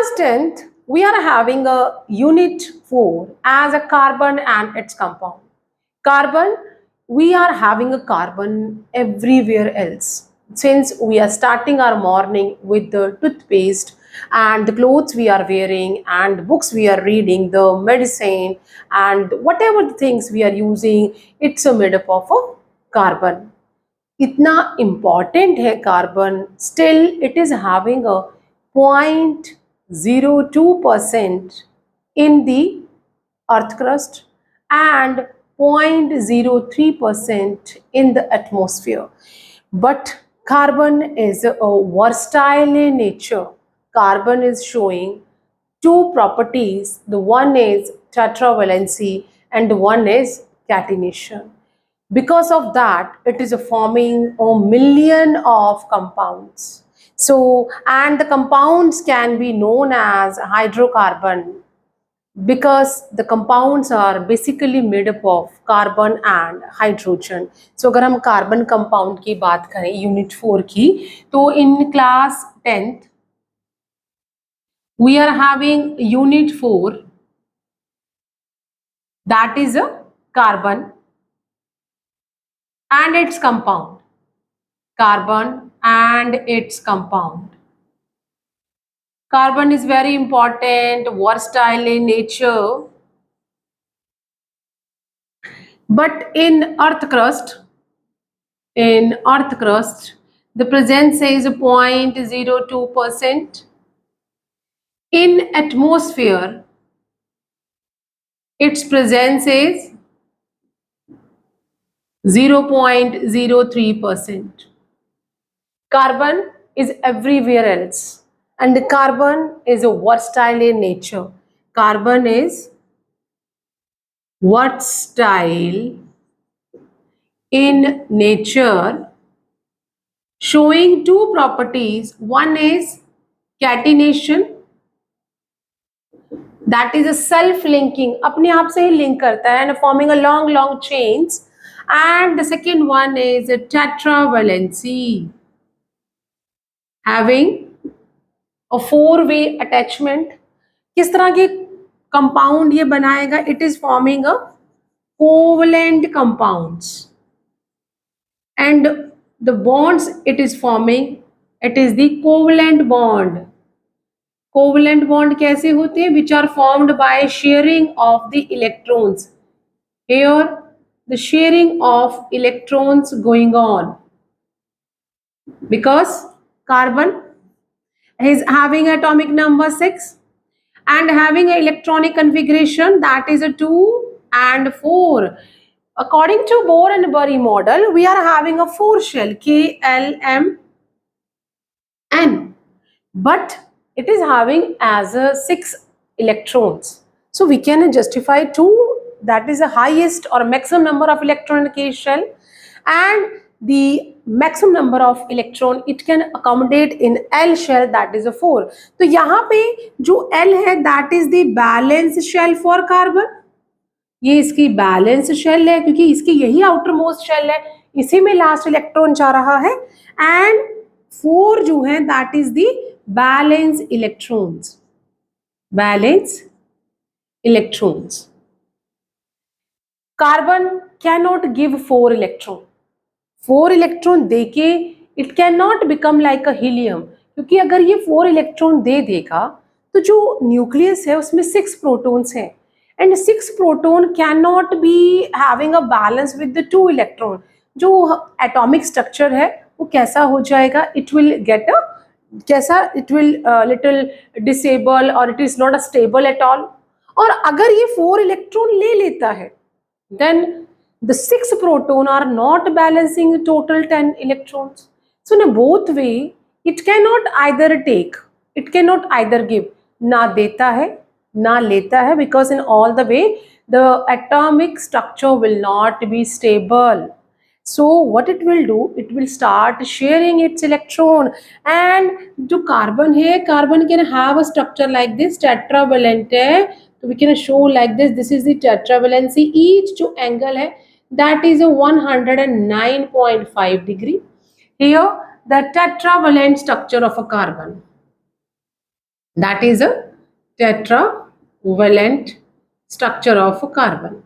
class 10th, we are having a unit 4 as a carbon and its compound. Carbon, we are having a carbon everywhere else. Since we are starting our morning with the toothpaste and the clothes we are wearing and books we are reading, the medicine and whatever the things we are using, it's a made up of a carbon. इतना important है carbon, still it is having a 0.02% in the earth crust and 0.03% in the atmosphere. But carbon is a versatile in nature. Carbon is showing two properties. The one is tetravalency and one is catenation. Because of that, it is forming a million of compounds. So, and the compounds can be known as hydrocarbon because the compounds are basically made up of carbon and hydrogen. So, अगर हम carbon compound की बात करें unit 4 की, तो in class 10th we are having unit 4, that is a carbon and its compound. Carbon and its compound. Carbon is very important, versatile in nature. But in earth crust, the presence is 0.02%. In atmosphere, its presence is 0.03%. Carbon is everywhere else, and the carbon is a versatile in nature. Carbon is versatile in nature, showing two properties. One is catenation, that is a self-linking, अपने आप से ही link करता है and forming a long chains. And the second one is a tetravalency, having a 4-way attachment. किस तरह के compound ये बनाएगा? It is forming a covalent compounds, and the bonds it is forming, it is the covalent bond. Covalent bond कैसे होते हैं? Which are formed by sharing of the electrons. Here the sharing of electrons going on because carbon is having atomic number 6 and having an electronic configuration that is a 2 and 4. According to Bohr and Bury model, we are having a 4 shell KLMN, but it is having as a 6 electrons. So we can justify 2, that is the highest or maximum number of electron in K shell, and the maximum number of electron it can accommodate in L shell, that is a 4. तो यहाँ पे जो L है that is the balance shell for carbon. ये इसकी balance shell है क्योंकि इसकी यही आउटर मोस्ट शेल है, इसी में लास्ट इलेक्ट्रॉन जा रहा है. एंड 4 जो है that is the valence electrons. Carbon can not give 4 electron. 4 electron देके it can not become like a helium, क्योंकि अगर ये 4 इलेक्ट्रॉन दे देगा तो जो न्यूक्लियस है उसमें 6 प्रोटॉन्स हैं, and 6 proton cannot be having a balance with the 2 electron. जो atomic structure है वो कैसा हो जाएगा? It will get a कैसा? It will little disable or it is not a stable at all. और अगर ये 4 electron ले लेता है then the 6 proton are not balancing the total 10 electrons. So in both way it cannot either take, it cannot either give, ना देता है ना लेता है, because in all the way the atomic structure will not be stable. So what it will do, it will start sharing its electron, and जो carbon है, carbon can have a structure like this, tetravalent है, so we can show like this is the tetravalency. each जो angle है that is a 109.5 degree. Here the tetravalent structure of a carbon. That is a tetravalent structure of carbon.